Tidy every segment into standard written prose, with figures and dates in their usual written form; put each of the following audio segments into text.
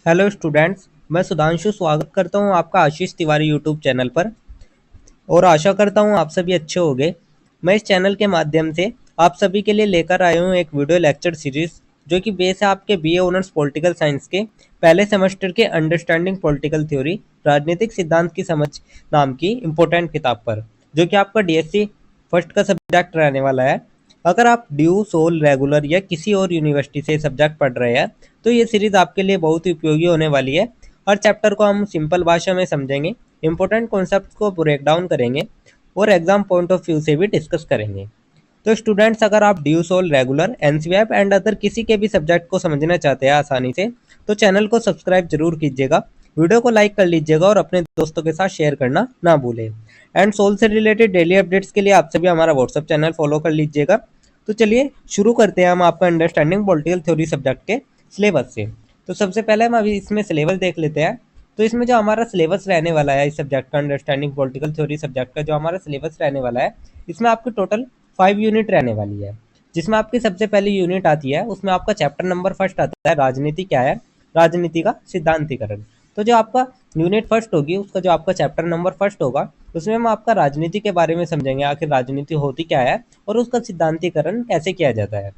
Hello students, मैं सुधांशु स्वागत करता हूं आपका आशीष तिवारी यूट्यूब चैनल पर और आशा करता हूं आप सभी अच्छे होंगे। मैं इस चैनल के माध्यम से आप सभी के लिए लेकर आया हूं एक वीडियो लेक्चर सीरीज जो कि बेस है आपके बीए ऑनर्स पॉलिटिकल साइंस के पहले सेमेस्टर के अंडरस्टैंडिंग पॉलिटिकल थ्योरी राजनीतिक सिद्धांत की समझ नाम की इम्पोर्टेंट किताब पर, जो कि आपका डीएससी फर्स्ट का सब्जेक्ट रहने वाला है। अगर आप ड्यू, सोल, रेगुलर या किसी और यूनिवर्सिटी से सब्जेक्ट पढ़ रहे हैं तो ये सीरीज आपके लिए बहुत ही उपयोगी होने वाली है। हर चैप्टर को हम सिंपल भाषा में समझेंगे, इंपॉर्टेंट कॉन्सेप्ट को ब्रेक डाउन करेंगे और एग्जाम पॉइंट ऑफ व्यू से भी डिस्कस करेंगे। तो स्टूडेंट्स, अगर आप do, solve, regular, NCERT and other किसी के भी सब्जेक्ट को समझना चाहते हैं आसानी से, तो चैनल को सब्सक्राइब जरूर कीजिएगा, वीडियो को लाइक कर लीजिएगा और अपने दोस्तों के साथ शेयर करना ना भूलें। एंड सोल से रिलेटेड डेली अपडेट्स के लिए आप सभी हमारा व्हाट्सएप चैनल फॉलो कर लीजिएगा। तो चलिए शुरू करते हैं हम आपका अंडरस्टैंडिंग पॉलिटिकल थ्योरी सब्जेक्ट के सिलेबस से। तो सबसे पहले हम अभी इसमें सिलेबस देख लेते हैं। तो इसमें जो हमारा सिलेबस रहने वाला है इस सब्जेक्ट का, अंडरस्टैंडिंग पॉलिटिकल थ्योरी सब्जेक्ट का जो हमारा सिलेबस रहने वाला है, इसमें आपकी टोटल 5 यूनिट रहने वाली है। जिसमें आपकी सबसे पहली यूनिट आती है, उसमें आपका चैप्टर नंबर फर्स्ट आता है राजनीति क्या है, राजनीति का सिद्धांतीकरण। तो जो आपका यूनिट फर्स्ट होगी, उसका जो आपका चैप्टर नंबर फर्स्ट होगा, उसमें हम आपका राजनीति के बारे में समझेंगे, आखिर राजनीति होती क्या है और उसका सिद्धांतीकरण कैसे किया जाता है।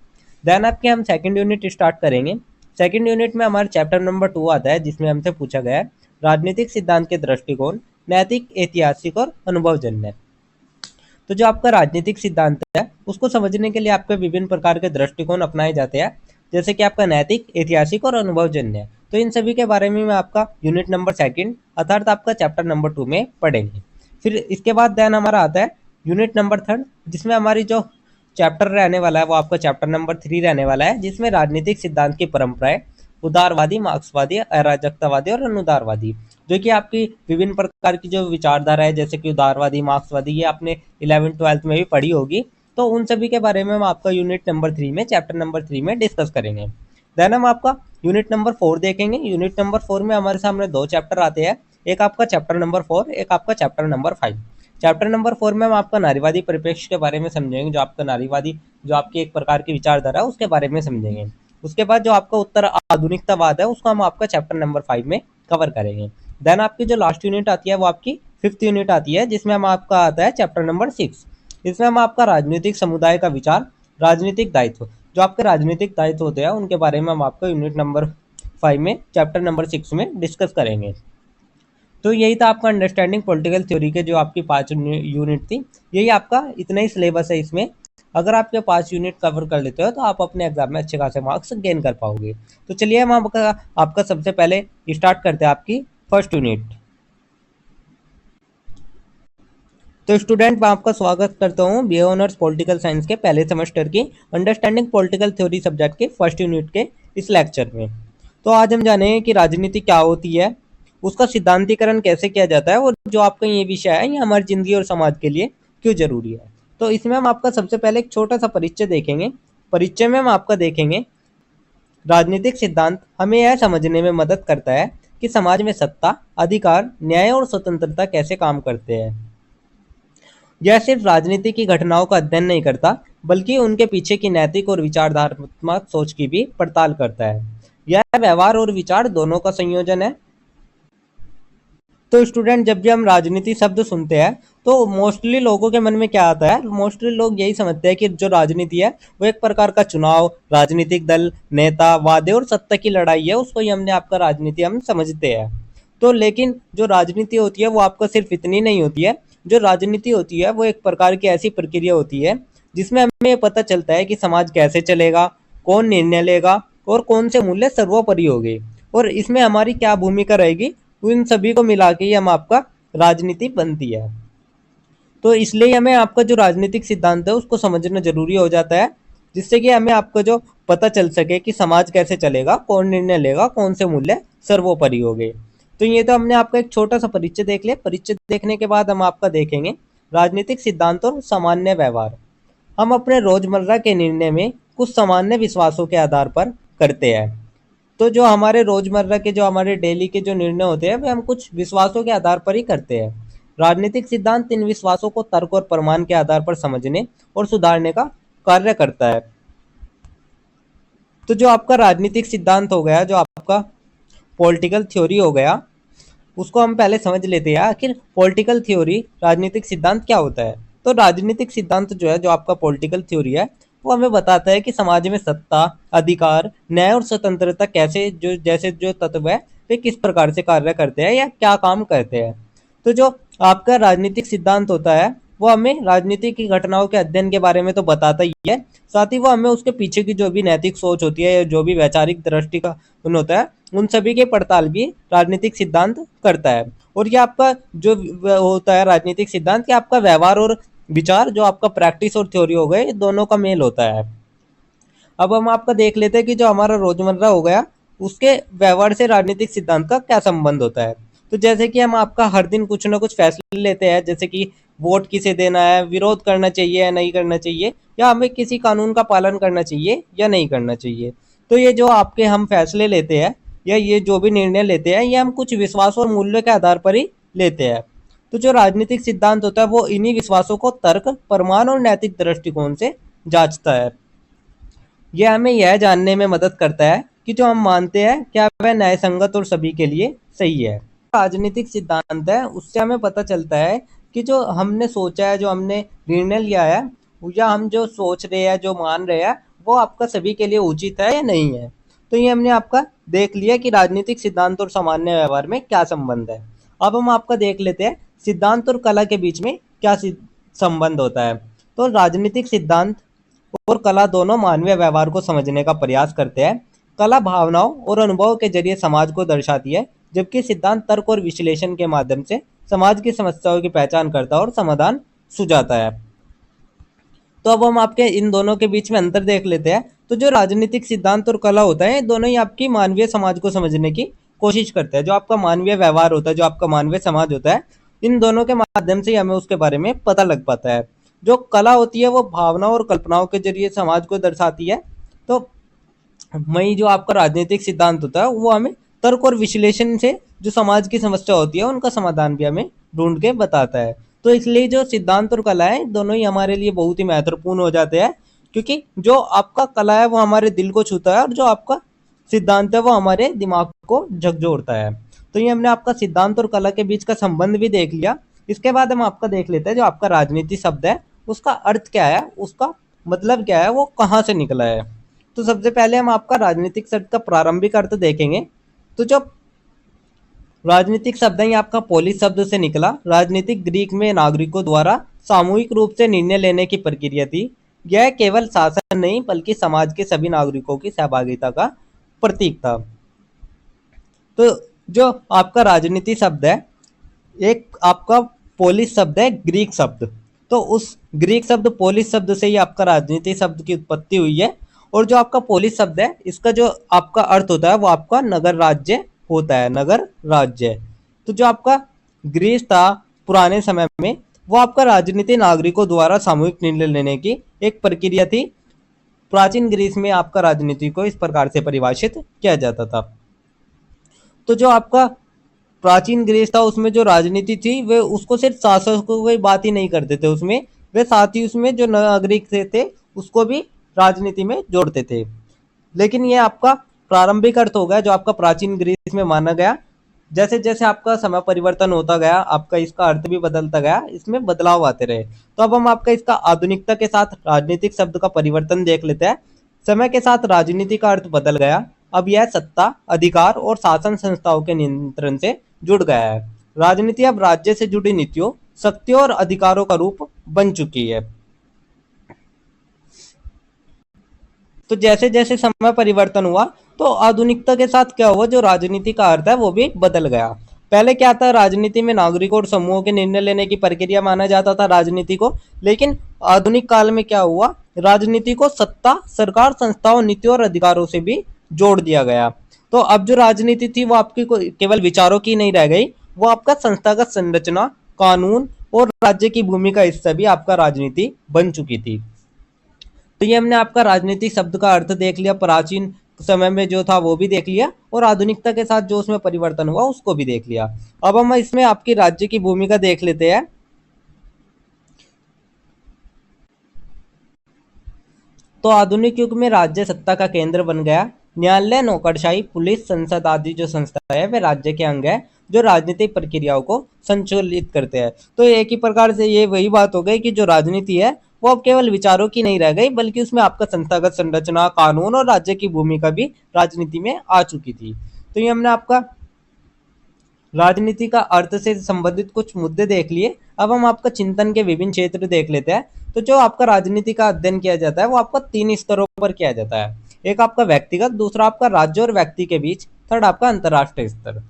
देन आपके हम सेकंड यूनिट स्टार्ट करेंगे। सेकंड यूनिट में हमारा चैप्टर नंबर 2 आता है, जिसमें हमसे पूछा गया है राजनीतिक सिद्धांत के दृष्टिकोण, नैतिक, ऐतिहासिक और अनुभवजन्य। तो जो आपका राजनीतिक सिद्धांत है, उसको समझने के लिए आपके विभिन्न प्रकार के दृष्टिकोण अपनाए जाते हैं, जैसे कि आपका नैतिक, ऐतिहासिक और अनुभवजन्य। तो इन सभी के बारे में मैं आपका यूनिट नंबर सेकंड अर्थात आपका चैप्टर नंबर 2 में पढ़ेंगे। फिर इसके बाद देन हमारा आता है यूनिट नंबर थर्ड, जिसमें हमारी जो चैप्टर रहने वाला है वो आपका चैप्टर नंबर 3 रहने वाला है, जिसमें राजनीतिक सिद्धांत की परंपराएं, उदारवादी, मार्क्सवादी, अराजकतावादी और अनुदारवादी। जो कि आपकी विभिन्न प्रकार की जो विचारधारा है, जैसे कि उदारवादी, मार्क्सवादी, ये आपने 11th-12th में भी पढ़ी होगी। तो उन सभी के बारे में हम आपका यूनिट नंबर 3 में, चैप्टर नंबर 3 में डिस्कस करेंगे। देन हम आपका यूनिट नंबर 4 देखेंगे। यूनिट नंबर 4 में हमारे सामने 2 चैप्टर आते हैं, एक आपका चैप्टर नंबर 4, एक आपका चैप्टर नंबर 5। चैप्टर नंबर 4 में हम आपका नारीवादी परिप्रेक्ष्य के बारे में समझेंगे, जो आपका नारीवादी, जो आपकी एक प्रकार की विचारधारा है, उसके बारे में समझेंगे। उसके बाद जो आपका उत्तर आधुनिकतावाद है, उसको हम आपका चैप्टर नंबर 5 में कवर करेंगे। देन आपकी जो लास्ट यूनिट आती है वो आपकी 5th यूनिट आती है, जिसमें हम आपका आता है चैप्टर नंबर 6। इसमें हम आपका राजनीतिक समुदाय का विचार, राजनीतिक दायित्व, जो आपके राजनीतिक दायित्व होते हैं उनके बारे में हम आपका यूनिट नंबर 5 में, चैप्टर नंबर 6 में डिस्कस करेंगे। तो यही था आपका अंडरस्टैंडिंग पॉलिटिकल थ्योरी के जो आपकी 5 यूनिट थी। यही आपका इतना ही सिलेबस है इसमें। अगर आप ये 5 यूनिट कवर कर लेते हो तो आप अपने एग्जाम में अच्छे खासे मार्क्स गेन कर पाओगे। तो चलिए हम आपका सबसे पहले स्टार्ट करते हैं आपकी फर्स्ट यूनिट। तो स्टूडेंट, मैं आपका स्वागत करता हूँ बीए ऑनर्स पॉलिटिकल साइंस के पहले सेमेस्टर की अंडरस्टैंडिंग पॉलिटिकल थ्योरी सब्जेक्ट के फर्स्ट यूनिट के इस लेक्चर में। तो आज हम जानेंगे कि राजनीति क्या होती है, उसका सिद्धांतीकरण कैसे किया जाता है और जो आपका ये विषय है ये हमारी जिंदगी और समाज के लिए क्यों जरूरी है। तो इसमें हम आपका सबसे पहले एक छोटा सा परिचय देखेंगे। परिचय में हम आपका देखेंगे राजनीतिक सिद्धांत हमें यह समझने में मदद करता है कि समाज में सत्ता, अधिकार, न्याय और स्वतंत्रता कैसे काम करते हैं। यह सिर्फ राजनीति की घटनाओं का अध्ययन नहीं करता, बल्कि उनके पीछे की नैतिक और विचारधात्मक सोच की भी पड़ताल करता है। यह व्यवहार और विचार दोनों का संयोजन है। तो स्टूडेंट, जब भी हम राजनीति शब्द सुनते हैं तो मोस्टली लोगों के मन में क्या आता है, मोस्टली लोग यही समझते हैं कि जो राजनीति है वो एक प्रकार का चुनाव, राजनीतिक दल, नेता, वादे और सत्ता की लड़ाई है, उसको ही हमने आपका राजनीति हम समझते हैं। तो लेकिन जो राजनीति होती है वो आपका सिर्फ इतनी नहीं होती है। जो राजनीति होती है वो एक प्रकार की ऐसी प्रक्रिया होती है जिसमें हमें पता चलता है कि समाज कैसे चलेगा, कौन निर्णय लेगा और कौन से मूल्य सर्वोपरि होंगे और इसमें हमारी क्या भूमिका रहेगी। उन सभी को मिला के ही हम आपका राजनीति बनती है। तो इसलिए हमें आपका जो राजनीतिक सिद्धांत है उसको समझना जरूरी हो जाता है, जिससे कि हमें आपको जो पता चल सके कि समाज कैसे चलेगा, कौन निर्णय लेगा, कौन से मूल्य सर्वोपरि होंगे। तो ये तो हमने आपका एक छोटा सा परिचय देख लिया। परिचय देखने के बाद हम आपका देखेंगे राजनीतिक सिद्धांत और सामान्य व्यवहार। हम अपने रोजमर्रा के निर्णय में कुछ सामान्य विश्वासों के आधार पर करते हैं। तो जो हमारे रोजमर्रा के, जो हमारे डेली के जो निर्णय होते हैं वे हम कुछ विश्वासों के आधार पर ही करते हैं। राजनीतिक सिद्धांत इन विश्वासों को तर्क और प्रमाण के आधार पर समझने और सुधारने का कार्य करता है। तो जो आपका राजनीतिक सिद्धांत हो गया, जो आपका पॉलिटिकल थ्योरी हो गया, उसको हम पहले समझ लेते हैं। आखिर पॉलिटिकल थ्योरी, राजनीतिक सिद्धांत क्या होता है? तो राजनीतिक सिद्धांत जो है, जो आपका पॉलिटिकल थ्योरी है, वो हमें बताता है कि समाज में सत्ता, अधिकार, न्याय और स्वतंत्रता कैसे जो जैसे जो तत्व है वे किस प्रकार से कार्य करते हैं या क्या काम करते हैं। तो जो आपका राजनीतिक सिद्धांत होता है वो हमें राजनीति की घटनाओं के अध्ययन के बारे में तो बताता ही है, साथ ही वो हमें उसके पीछे की जो भी नैतिक सोच होती है या जो भी वैचारिक दृष्टि का होता है, उन सभी के पड़ताल भी राजनीतिक सिद्धांत करता है। और ये आपका जो होता है राजनीतिक सिद्धांत, कि आपका व्यवहार और विचार, जो आपका प्रैक्टिस और थ्योरी हो गए, दोनों का मेल होता है। अब हम आपका देख लेते हैं कि जो हमारा रोजमर्रा हो गया, उसके व्यवहार से राजनीतिक सिद्धांत का क्या संबंध होता है। तो जैसे कि हम आपका हर दिन कुछ ना कुछ फैसले लेते हैं, जैसे कि वोट किसे देना है, विरोध करना चाहिए या नहीं करना चाहिए, या हमें किसी कानून का पालन करना चाहिए या नहीं करना चाहिए। तो ये जो आपके हम फैसले लेते हैं या ये जो भी निर्णय लेते हैं, ये हम कुछ विश्वास और मूल्य के आधार पर ही लेते हैं। तो जो राजनीतिक सिद्धांत होता है वो इन्हीं विश्वासों को तर्क, प्रमाण और नैतिक दृष्टिकोण से जांचता है। यह हमें यह जानने में मदद करता है कि जो हम मानते हैं क्या वह न्यायसंगत और सभी के लिए सही है। राजनीतिक सिद्धांत है, उससे हमें पता चलता है कि जो हमने सोचा है, जो हमने निर्णय लिया है, या हम जो सोच रहे हैं, जो मान रहे हैं, वो आपका सभी के लिए उचित है या नहीं है। तो ये हमने आपका देख लिया कि राजनीतिक सिद्धांत और सामान्य व्यवहार में क्या संबंध है। अब हम आपका देख लेते हैं सिद्धांत और कला के बीच में क्या संबंध होता है। तो राजनीतिक सिद्धांत और कला दोनों मानवीय व्यवहार को समझने का प्रयास करते हैं। कला भावनाओं और अनुभव के जरिए समाज को दर्शाती है, जबकि सिद्धांत तर्क और विश्लेषण के माध्यम से समाज की समस्याओं की पहचान करता है और समाधान सुझाता है। तो अब हम आपके इन दोनों के बीच में अंतर देख लेते हैं। तो जो राजनीतिक सिद्धांत और कला होता है, दोनों ही आपकी मानवीय समाज को समझने की कोशिश करते हैं। जो आपका मानवीय व्यवहार होता है, जो आपका मानवीय समाज होता है, इन दोनों के माध्यम से ही हमें उसके बारे में पता लग पाता है। जो कला होती है वो भावना और कल्पनाओं के जरिए समाज को दर्शाती है। तो वही जो आपका राजनीतिक सिद्धांत होता है वो हमें तर्क और विश्लेषण से जो समाज की समस्या होती है उनका समाधान भी हमें ढूंढ के बताता है। तो इसलिए जो सिद्धांत और कला है, दोनों ही हमारे लिए बहुत ही महत्वपूर्ण हो जाते हैं, क्योंकि जो आपका कला है वो हमारे दिल को छूता है और जो आपका सिद्धांत है वो हमारे दिमाग को झकझोरता है। तो ये हमने आपका सिद्धांत और कला के बीच का संबंध भी देख लिया। इसके बाद हम आपका देख लेते हैं जो आपका राजनीति शब्द है उसका अर्थ क्या है, उसका मतलब क्या है, वो कहाँ से निकला है। तो सबसे पहले हम आपका राजनीतिक शब्द का प्रारंभिक अर्थ देखेंगे। तो जो राजनीतिक शब्द है ये आपका पोलिस शब्द से निकला। राजनीतिक ग्रीक में नागरिकों द्वारा सामूहिक रूप से निर्णय लेने की प्रक्रिया थी। यह केवल शासन नहीं बल्कि समाज के सभी नागरिकों की सहभागिता का प्रतीक था। तो जो आपका राजनीति शब्द है, एक आपका पोलिस शब्द है ग्रीक शब्द। तो उस ग्रीक शब्द पोलिस शब्द से ही आपका राजनीति शब्द की उत्पत्ति हुई है। और जो आपका पोलिस शब्द है इसका जो आपका अर्थ होता है वो आपका नगर राज्य होता है, नगर राज्य। तो जो आपका ग्रीस था पुराने समय में, वो आपका राजनीति नागरिकों द्वारा सामूहिक निर्णय लेने की एक प्रक्रिया थी। प्राचीन ग्रीस में आपका राजनीति को इस प्रकार से परिभाषित किया जाता था। तो जो आपका प्राचीन ग्रीस था उसमें जो राजनीति थी वे उसको सिर्फ शासकों की बात ही नहीं करते थे, उसमें वे साथ ही उसमें जो नागरिक थे उसको भी राजनीति में जोड़ते थे। लेकिन ये आपका प्रारंभिक अर्थ हो गया जो आपका प्राचीन ग्रीस में माना गया। जैसे जैसे आपका समय परिवर्तन होता गया आपका इसका अर्थ भी बदलता गया, इसमें बदलाव आते रहे। तो अब हम आपका इसका आधुनिकता के साथ राजनीतिक शब्द का परिवर्तन देख लेते हैं। समय के साथ राजनीति का अर्थ बदल गया। अब यह सत्ता, अधिकार और शासन संस्थाओं के नियंत्रण से जुड़ गया है। राजनीति अब राज्य से जुड़ी नीतियों, शक्तियों और अधिकारों का रूप बन चुकी है। तो जैसे जैसे समय परिवर्तन हुआ तो आधुनिकता के साथ क्या हुआ, जो राजनीति का अर्थ है वो भी बदल गया। पहले क्या था, राजनीति में नागरिकों और समूहों के निर्णय लेने की प्रक्रिया माना जाता था राजनीति को। लेकिन आधुनिक काल में क्या हुआ, राजनीति को सत्ता, सरकार, संस्थाओं, नीतियों और अधिकारों से भी जोड़ दिया गया। तो अब जो राजनीति थी वो आपकी केवल विचारों की नहीं रह गई, वो आपका संस्थागत संरचना, कानून और राज्य की भूमिका हिस्सा भी आपका राजनीति बन चुकी थी। तो ये हमने आपका राजनीतिक शब्द का अर्थ देख लिया, प्राचीन समय में जो था वो भी देख लिया और आधुनिकता के साथ जो उसमें परिवर्तन हुआ उसको भी देख लिया। अब हम इसमें आपकी राज्य की भूमिका देख लेते हैं। तो आधुनिक युग में राज्य सत्ता का केंद्र बन गया। न्यायालय, नौकरशाही, पुलिस, संसद आदि जो संस्था है वे राज्य के अंग है जो राजनीतिक प्रक्रियाओं को संचालित करते हैं। तो एक ही प्रकार से ये वही बात हो गई कि जो राजनीति है वो अब केवल विचारों की नहीं रह गई, बल्कि उसमें आपका संस्थागत संरचना, कानून और राज्य की भूमिका भी राजनीति में आ चुकी थी। तो ये हमने आपका राजनीति का अर्थ से संबंधित कुछ मुद्दे देख लिए। अब हम आपका चिंतन के विभिन्न क्षेत्र देख लेते हैं। तो जो आपका राजनीति का अध्ययन किया जाता है वो आपका 3 स्तरों पर किया जाता है। एक आपका व्यक्तिगत, दूसरा आपका राज्य और व्यक्ति के बीच, थर्ड आपका अंतर्राष्ट्रीय स्तर।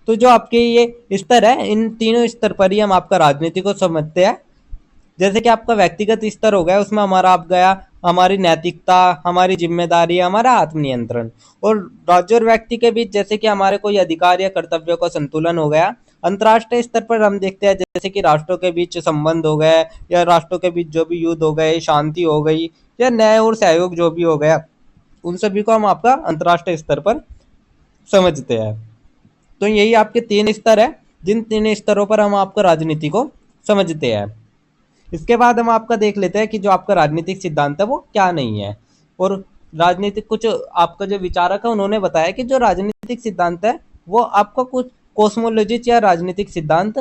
तो जो आपके ये स्तर है, इन तीनों स्तर पर ही हम आपका राजनीति को समझते हैं। जैसे कि आपका व्यक्तिगत स्तर हो गया, उसमें हमारा आप गया हमारी नैतिकता, हमारी जिम्मेदारी, हमारा आत्मनियंत्रण। और राज्य और व्यक्ति के बीच जैसे कि हमारे कोई अधिकार या कर्तव्यों का संतुलन हो गया। अंतर्राष्ट्रीय स्तर पर हम देखते हैं जैसे कि राष्ट्रों के बीच संबंध हो गए, या राष्ट्रों के बीच जो भी युद्ध हो गए, शांति हो गई, या न्याय और सहयोग जो भी हो गया, उन सभी को हम आपका अंतर्राष्ट्रीय स्तर पर समझते हैं। तो यही आपके 3 स्तर है, जिन 3 स्तरों पर हम आपका राजनीति को समझते हैं। इसके बाद हम आपका देख लेते हैं कि जो आपका राजनीतिक सिद्धांत है वो क्या नहीं है। और राजनीतिक कुछ आपका जो विचारक है उन्होंने बताया कि जो राजनीतिक सिद्धांत है वो आपका कुछ कॉस्मोलॉजिस्ट या राजनीतिक सिद्धांत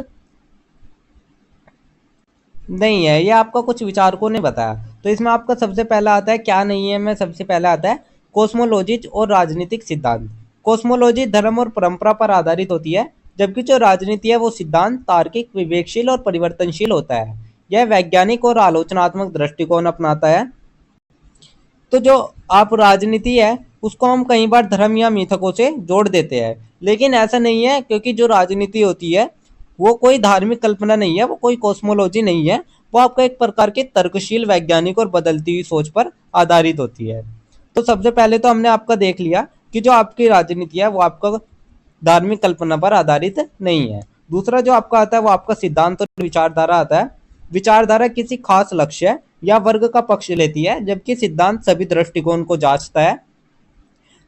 नहीं है, ये आपका कुछ विचारकों ने बताया। तो इसमें आपका सबसे पहला आता है क्या नहीं है, मैं सबसे पहला आता है कॉस्मोलॉजी और राजनीतिक सिद्धांत। कॉस्मोलॉजी धर्म और परंपरा पर आधारित होती है, जबकि जो राजनीति है वो सिद्धांत तार्किक, विवेकशील और परिवर्तनशील होता है। यह वैज्ञानिक और आलोचनात्मक दृष्टिकोण अपनाता है। तो जो आप राजनीति है उसको हम कई बार धर्म या मिथकों से जोड़ देते हैं, लेकिन ऐसा नहीं है, क्योंकि जो राजनीति होती है वो कोई धार्मिक कल्पना नहीं है, वो कोई कॉस्मोलॉजी नहीं है, वो आपका एक प्रकार के तर्कशील, वैज्ञानिक और बदलती हुई सोच पर आधारित होती है। तो सबसे पहले तो हमने आपका देख लिया कि जो आपकी राजनीति है वो आपका धार्मिक कल्पना पर आधारित नहीं है। दूसरा जो आपका आता है वो आपका सिद्धांत और विचारधारा आता है। विचारधारा किसी खास लक्ष्य या वर्ग का पक्ष लेती है, जबकि सिद्धांत सभी दृष्टिकोण को जांचता है,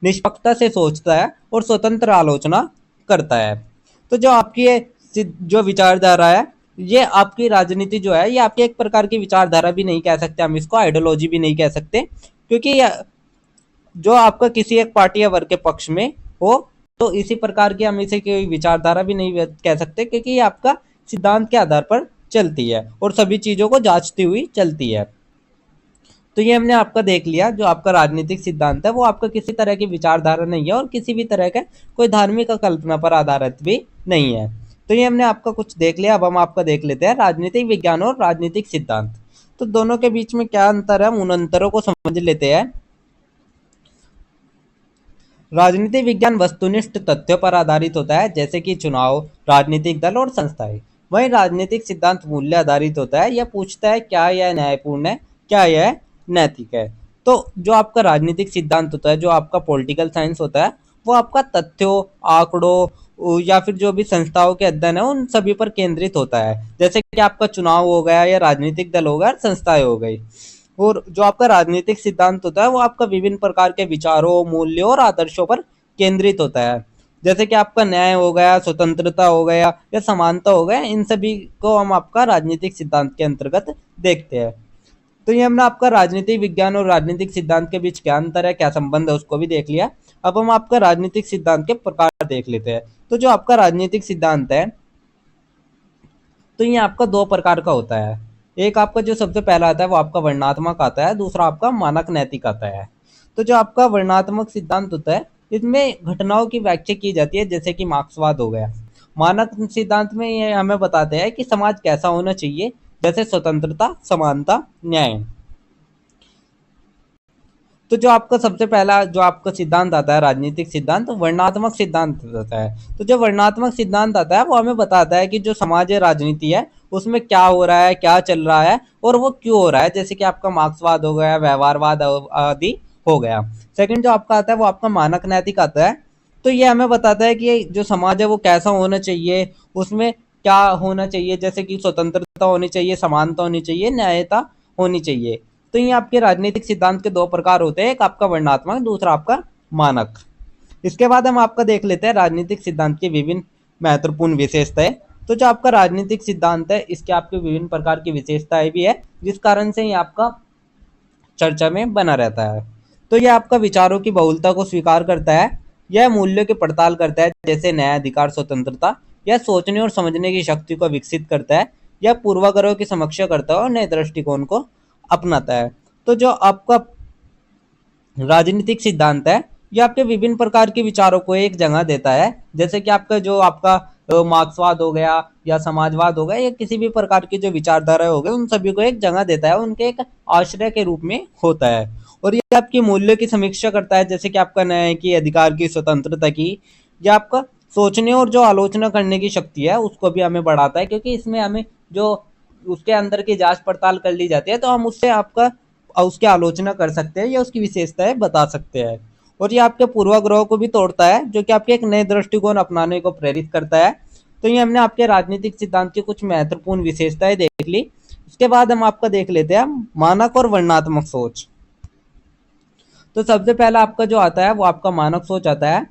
निष्पक्षता से सोचता है और स्वतंत्र आलोचना करता है। तो जो आपकी ये जो विचारधारा है, ये आपकी राजनीति जो है ये आपकी एक प्रकार की विचारधारा भी नहीं कह सकते, हम इसको आइडियोलॉजी भी नहीं कह सकते, क्योंकि जो आपका किसी एक पार्टी या वर्ग के पक्ष में हो, तो इसी प्रकार की हम इसे कोई विचारधारा भी नहीं कह सकते, क्योंकि ये आपका सिद्धांत के आधार पर चलती है और सभी चीजों को जांचती हुई चलती है। तो ये हमने आपका देख लिया, जो आपका राजनीतिक सिद्धांत है वो आपका किसी तरह की विचारधारा नहीं है और किसी भी तरह का कोई धार्मिक कल्पना पर आधारित भी नहीं है। तो ये हमने आपका कुछ देख लिया। अब हम आपका देख लेते हैं राजनीतिक विज्ञान और राजनीतिक सिद्धांत। तो दोनों के बीच में क्या अंतर है, हम उन अंतरों को समझ लेते हैं। राजनीतिक विज्ञान वस्तुनिष्ठ तथ्यों पर आधारित होता है, जैसे कि चुनाव, राजनीतिक दल और संस्थाएं। वहीं राजनीतिक सिद्धांत मूल्य आधारित होता है, यह पूछता है क्या यह न्यायपूर्ण है, क्या यह नैतिक है। तो जो आपका राजनीतिक सिद्धांत होता है, जो आपका पॉलिटिकल साइंस होता है, वो आपका तथ्यों, आंकड़ों या फिर जो भी संस्थाओं के अध्ययन है उन सभी पर केंद्रित होता है। जैसे कि आपका चुनाव हो गया, या राजनीतिक दल हो गया, संस्थाएं हो गई। और जो आपका राजनीतिक सिद्धांत होता है वो आपका विभिन्न प्रकार के विचारों, मूल्यों और आदर्शों पर केंद्रित होता है। जैसे कि आपका न्याय हो गया, स्वतंत्रता हो गया या समानता हो गया, इन सभी को हम आपका राजनीतिक सिद्धांत के अंतर्गत देखते हैं। तो ये हमने आपका राजनीतिक विज्ञान और राजनीतिक सिद्धांत के बीच क्या अंतर है, क्या संबंध है, उसको भी देख लिया। अब हम आपका राजनीतिक सिद्धांत के प्रकार देख लेते हैं। तो जो आपका राजनीतिक सिद्धांत है, तो ये आपका 2 प्रकार का होता है। एक आपका जो सबसे पहला आता है वो आपका वर्णनात्मक आता है, दूसरा आपका मानक नैतिक आता है। तो जो आपका वर्णनात्मक सिद्धांत होता है, इसमें घटनाओं की व्याख्या की जाती है, जैसे कि मार्क्सवाद हो गया। मानक सिद्धांत में ये हमें बताते हैं कि समाज कैसा होना चाहिए, जैसे स्वतंत्रता, समानता, न्याय। तो जो आपका सबसे पहला जो आपका सिद्धांत आता है राजनीतिक सिद्धांत, वर्णनात्मक सिद्धांत होता है। तो जो वर्णनात्मक सिद्धांत आता है वो हमें बताता है कि जो समाज है, राजनीति है, उसमें क्या हो रहा है, क्या चल रहा है और वो क्यों हो रहा है। जैसे कि आपका मार्क्सवाद हो गया, व्यवहारवाद आदि हो गया। सेकंड जो आपका आता है वो आपका मानक नैतिक आता है। तो ये हमें बताता है कि जो समाज है वो कैसा होना चाहिए, उसमें क्या होना चाहिए, जैसे कि स्वतंत्रता होनी चाहिए, समानता होनी चाहिए, न्यायता होनी चाहिए। तो ये आपके राजनीतिक सिद्धांत के 2 प्रकार होते हैं, एक आपका वर्णनात्मक, दूसरा आपका मानक। इसके बाद हम आपका देख लेते हैं राजनीतिक सिद्धांत की विभिन्न महत्वपूर्ण विशेषताएं। तो जो आपका राजनीतिक सिद्धांत है इसके आपके विभिन्न प्रकार की विशेषताएं भी है, जिस कारण से ये आपका चर्चा में बना रहता है। तो यह आपका विचारों की बहुलता को स्वीकार करता है, यह मूल्यों की पड़ताल करता है जैसे न्याय, अधिकार, स्वतंत्रता, यह सोचने और समझने की शक्ति को विकसित करता है, यह पूर्वाग्रहों की समीक्षा करता है और नए दृष्टिकोण को अपनाता है। तो जो आपका राजनीतिक सिद्धांत है, ये आपके विभिन्न प्रकार के विचारों को एक जगह देता है, जैसे कि आपका जो आपका मार्क्सवाद हो गया या समाजवाद हो गया या किसी भी प्रकार की जो विचारधारा हो गई, उन सभी को एक जगह देता है, उनके एक आश्रय के रूप में होता है। और ये आपकी मूल्यों की समीक्षा करता है, जैसे कि आपका न्याय की, अधिकार की, स्वतंत्रता की, या आपका सोचने और जो आलोचना करने की शक्ति है उसको भी हमें बढ़ाता है, क्योंकि इसमें हमें जो उसके अंदर की जांच पड़ताल कर ली जाती है, तो हम उससे आपका उसकी आलोचना कर सकते हैं या उसकी विशेषताएं बता सकते हैं। और ये आपके पूर्वाग्रहों को भी तोड़ता है, जो कि आपके एक नए दृष्टिकोण अपनाने को प्रेरित करता है। तो ये हमने आपके राजनीतिक सिद्धांत की कुछ महत्वपूर्ण विशेषताएं देख ली। इसके बाद हम आपका देख लेते हैं मानक और वर्णनात्मक सोच। तो सबसे पहला आपका जो आता है वो आपका मानक सोच आता है।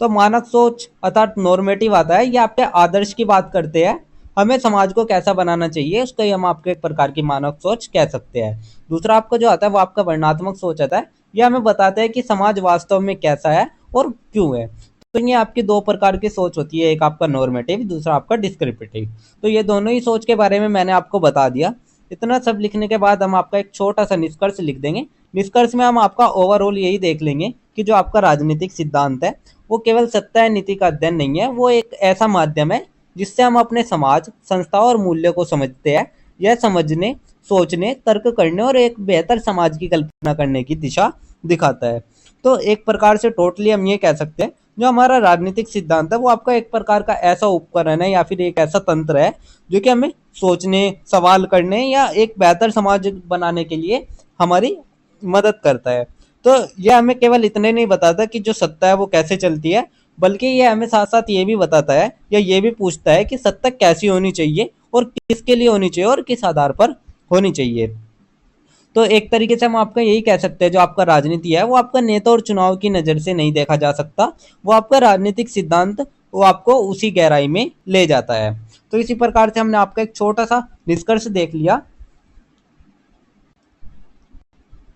तो मानक सोच अर्थात नॉर्मेटिव आता है, ये आपके आदर्श की बात करते हैं, हमें समाज को कैसा बनाना चाहिए उसको ही हम आपके एक प्रकार की मानक सोच कह सकते हैं। दूसरा आपका जो आता है वो आपका वर्णनात्मक सोच आता है, ये हमें बताता है कि समाज वास्तव में कैसा है और क्यों है। तो ये आपकी दो प्रकार की सोच होती है, एक आपका नॉर्मेटिव, दूसरा आपका डिस्क्रिप्टिव। तो ये दोनों ही सोच के बारे में मैंने आपको बता दिया। इतना सब लिखने के बाद हम आपका एक छोटा सा निष्कर्ष लिख देंगे। निष्कर्ष में हम आपका ओवरऑल यही देख लेंगे कि जो आपका राजनीतिक सिद्धांत है वो केवल सत्ता या नीति का अध्ययन नहीं है, वो एक ऐसा माध्यम है जिससे हम अपने समाज, संस्थाओं और मूल्यों को समझते हैं। यह समझने, सोचने, तर्क करने और एक बेहतर समाज की कल्पना करने की दिशा दिखाता है। तो एक प्रकार से टोटली हम ये कह सकते हैं, जो हमारा राजनीतिक सिद्धांत है वो आपका एक प्रकार का ऐसा उपकरण है या फिर एक ऐसा तंत्र है जो कि हमें सोचने, सवाल करने या एक बेहतर समाज बनाने के लिए हमारी मदद करता है। तो यह हमें केवल इतने नहीं बताता कि जो सत्ता है वो कैसे चलती है, बल्कि ये हमें साथ साथ ये भी बताता है या ये भी पूछता है कि सत्ता कैसी होनी चाहिए और किसके लिए होनी चाहिए और किस आधार पर होनी चाहिए। तो एक तरीके से हम आपका यही कह सकते हैं, जो आपका राजनीति है वो आपका नेता और चुनाव की नज़र से नहीं देखा जा सकता, वो आपका राजनीतिक सिद्धांत वो आपको उसी गहराई में ले जाता है। तो इसी प्रकार से हमने आपका एक छोटा सा निष्कर्ष देख लिया।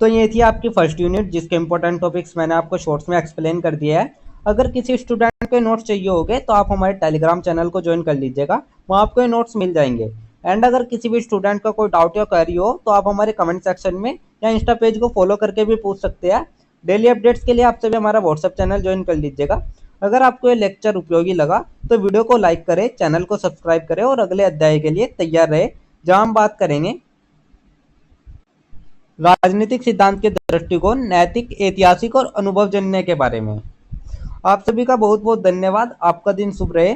तो ये थी आपकी फर्स्ट यूनिट, जिसके इंपॉर्टेंट टॉपिक्स मैंने आपको शॉर्ट्स में एक्सप्लेन कर दिया है। अगर किसी स्टूडेंट को नोट्स चाहिए होंगे तो आप हमारे टेलीग्राम चैनल को ज्वाइन कर लीजिएगा, वहाँ आपको ये नोट्स मिल जाएंगे। एंड अगर किसी भी स्टूडेंट का कोई डाउट या क्वेरी हो तो आप हमारे कमेंट सेक्शन में या इंस्टा पेज को फॉलो करके भी पूछ सकते हैं। डेली अपडेट्स के लिए आप सभी हमारा व्हाट्सएप चैनल ज्वाइन कर लीजिएगा। अगर आपको ये लेक्चर उपयोगी लगा तो वीडियो को लाइक करें, चैनल को सब्सक्राइब करें और अगले अध्याय के लिए तैयार रहे, जहाँ हम बात करेंगे राजनीतिक सिद्धांत के दृष्टिकोण, नैतिक, ऐतिहासिक और अनुभवजन्य के बारे में। आप सभी का बहुत बहुत धन्यवाद। आपका दिन शुभ रहे।